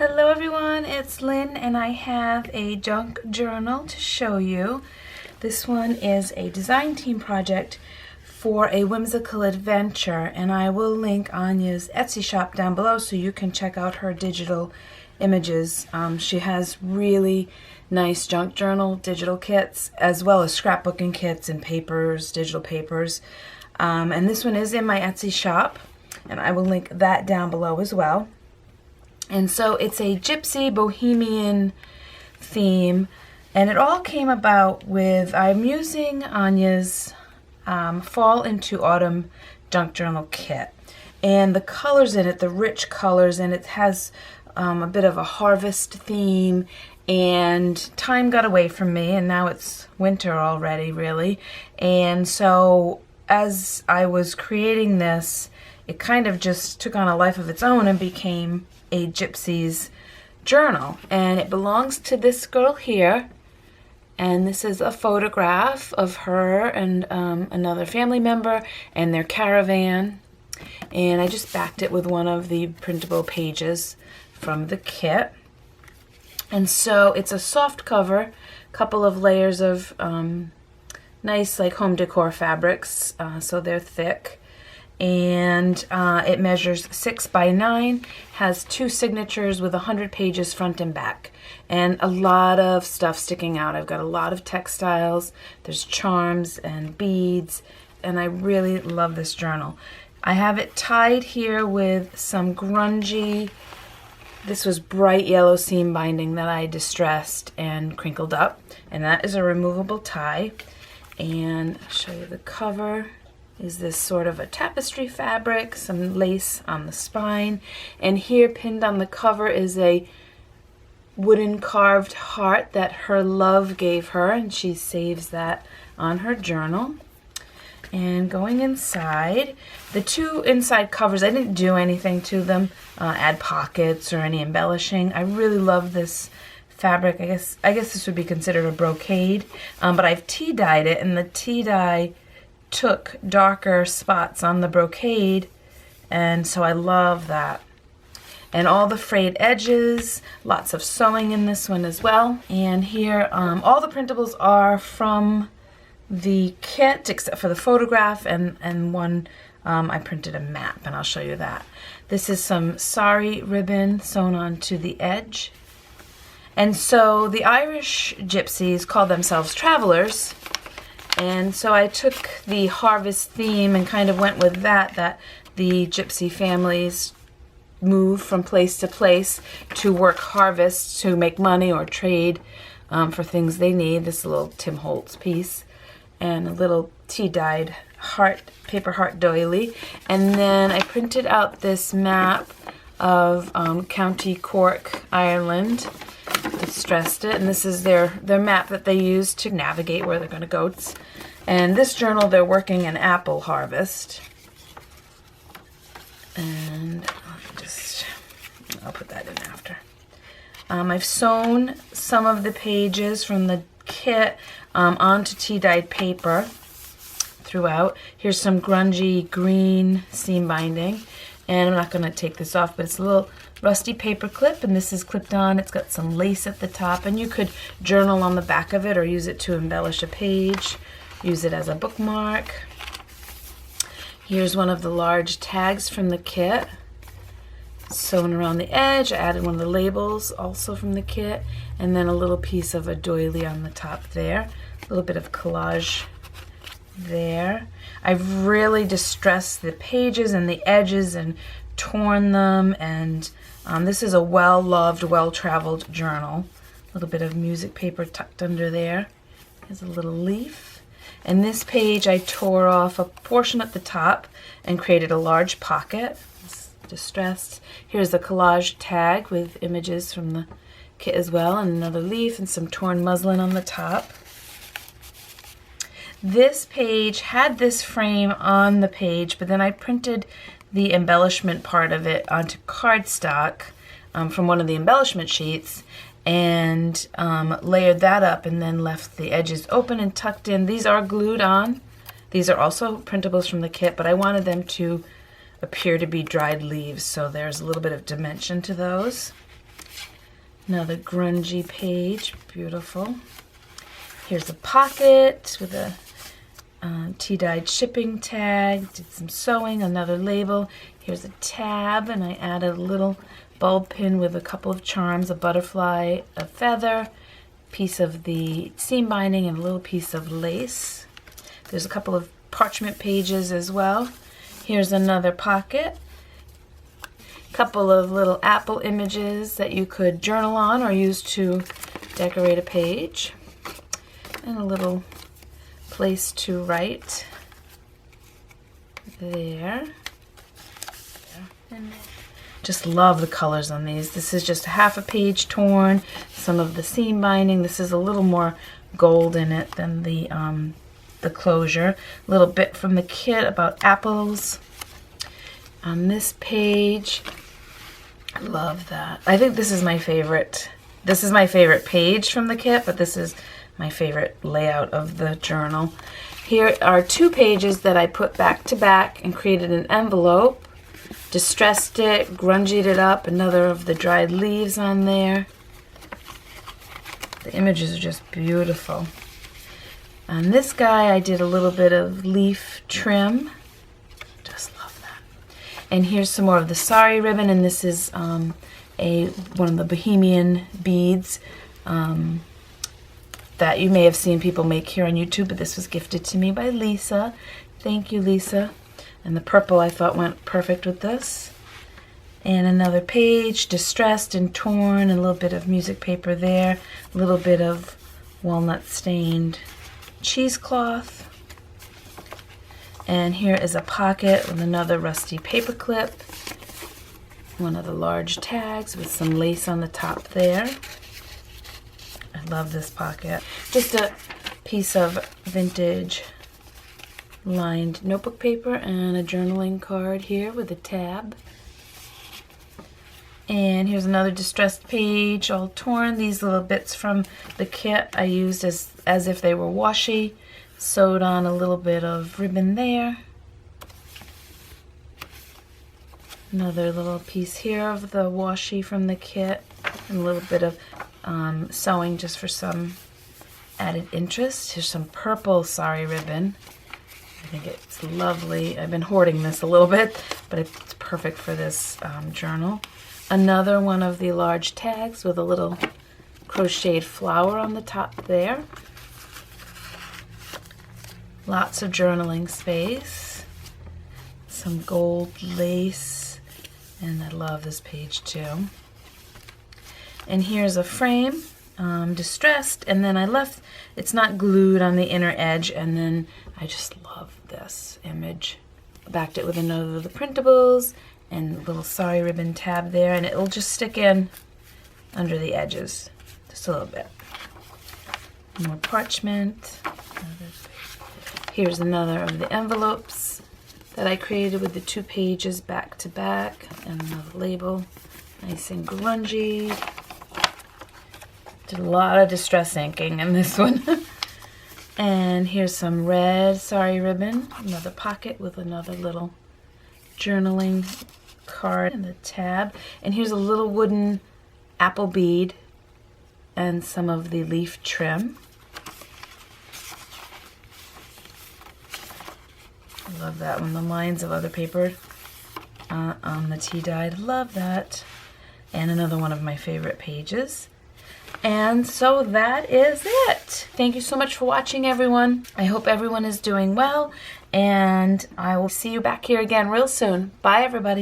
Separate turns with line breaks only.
Hello everyone, it's Lynn and I have a junk journal to show you. This one is a design team project for a whimsical adventure, and I will link Anya's Etsy shop down below so you can check out her digital images. She has really nice junk journal digital kits as well as scrapbooking kits and papers, digital papers. And this one is in my Etsy shop and I will link that down below as well. And so it's a Gypsy Bohemian theme, and it all came about with, I'm using Anya's Fall into Autumn junk journal kit. And the colors in it, the rich colors, and it has a bit of a harvest theme, and time got away from me, and now it's winter already, really. And so as I was creating this, it kind of just took on a life of its own and became a Gypsy's journal, and it belongs to this girl here, and this is a photograph of her and another family member and their caravan, and I just backed it with one of the printable pages from the kit. And so it's a soft cover, couple of layers of nice like home decor fabrics, so they're thick. And it measures 6 by 9, has 2 signatures with 100 pages front and back, and a lot of stuff sticking out. I've got a lot of textiles, there's charms and beads, and I really love this journal. I have it tied here with some grungy, this was bright yellow seam binding that I distressed and crinkled up, and that is a removable tie. And I'll show you the cover. Is this sort of a tapestry fabric, some lace on the spine, and here pinned on the cover is a wooden carved heart that her love gave her, and she saves that on her journal. And going inside, the 2 inside covers, I didn't do anything to them, add pockets or any embellishing. I really love this fabric. I guess this would be considered a brocade, but I've tea dyed it, and the tea dye took darker spots on the brocade, and so I love that. And all the frayed edges, lots of sewing in this one as well. And here all the printables are from the kit except for the photograph, and one I printed a map, and I'll show you that. This is some sari ribbon sewn onto the edge. And so the Irish gypsies call themselves travelers. And so I took the harvest theme and kind of went with that the gypsy families move from place to place to work harvest to make money or trade for things they need. This little Tim Holtz piece and a little tea-dyed heart, paper heart doily. And then I printed out this map of County Cork, Ireland. Distressed it, and this is their map that they use to navigate where they're going to go. And this journal, they're working an apple harvest. And I'll put that in after. I've sewn some of the pages from the kit onto tea-dyed paper throughout. Here's some grungy green seam binding, and I'm not going to take this off, but it's a little rusty paper clip, and this is clipped on. It's got some lace at the top, and you could journal on the back of it or use it to embellish a page, use it as a bookmark. Here's one of the large tags from the kit sewn around the edge. I added one of the labels also from the kit, and then a little piece of a doily on the top there. A little bit of collage there. I've really distressed the pages and the edges and torn them, and this is a well-loved, well-traveled journal. A little bit of music paper tucked under there. There's a little leaf. And this page I tore off a portion at the top and created a large pocket. It's distressed. Here's a collage tag with images from the kit as well, and another leaf and some torn muslin on the top. This page had this frame on the page, but then I printed the embellishment part of it onto cardstock from one of the embellishment sheets, and layered that up, and then left the edges open and tucked in. These are glued on. These are also printables from the kit, but I wanted them to appear to be dried leaves, so there's a little bit of dimension to those. Another grungy page, beautiful. Here's a pocket with a tea-dyed shipping tag, did some sewing, another label. Here's a tab, and I added a little bulb pin with a couple of charms, a butterfly, a feather, piece of the seam binding, and a little piece of lace. There's a couple of parchment pages as well. Here's another pocket. Couple of little apple images that you could journal on or use to decorate a page. And a little place to write there. And just love the colors on these. This is just half a page torn, some of the seam binding. This is a little more gold in it than the closure. A little bit from the kit about apples. On this page, I love that. I think this is my favorite. This is my favorite page from the kit, but this is my favorite layout of the journal. Here are 2 pages that I put back to back and created an envelope. Distressed it, grungied it up, another of the dried leaves on there. The images are just beautiful. On this guy, I did a little bit of leaf trim. Just love that. And here's some more of the sari ribbon, and this is one of the Bohemian beads that you may have seen people make here on YouTube, but this was gifted to me by Lisa. Thank you, Lisa. And the purple I thought went perfect with this. And another page, distressed and torn, a little bit of music paper there, a little bit of walnut stained cheesecloth. And here is a pocket with another rusty paper clip, one of the large tags with some lace on the top there. I love this pocket. Just a piece of vintage lined notebook paper and a journaling card here with a tab. And here's another distressed page, all torn. These little bits from the kit I used as if they were washi. Sewed on a little bit of ribbon there. Another little piece here of the washi from the kit. And a little bit of sewing just for some added interest. Here's some purple sari ribbon. I think it's lovely. I've been hoarding this a little bit, but it's perfect for this journal. Another one of the large tags with a little crocheted flower on the top there. Lots of journaling space. Some gold lace. And I love this page too. And here's a frame, distressed, and then I left, it's not glued on the inner edge, and then I just love this image. Backed it with another of the printables, and a little sari ribbon tab there, and it will just stick in under the edges, just a little bit. More parchment. Here's another of the envelopes that I created with the 2 pages back to back, and another label, nice and grungy. Did a lot of distress inking in this one. And here's some red sari ribbon, another pocket with another little journaling card and the tab. And here's a little wooden apple bead and some of the leaf trim. I love that one. The lines of other paper on the tea dyed. Love that. And another one of my favorite pages. And so that is it. Thank you so much for watching, everyone. I hope everyone is doing well, and I will see you back here again real soon. Bye, everybody.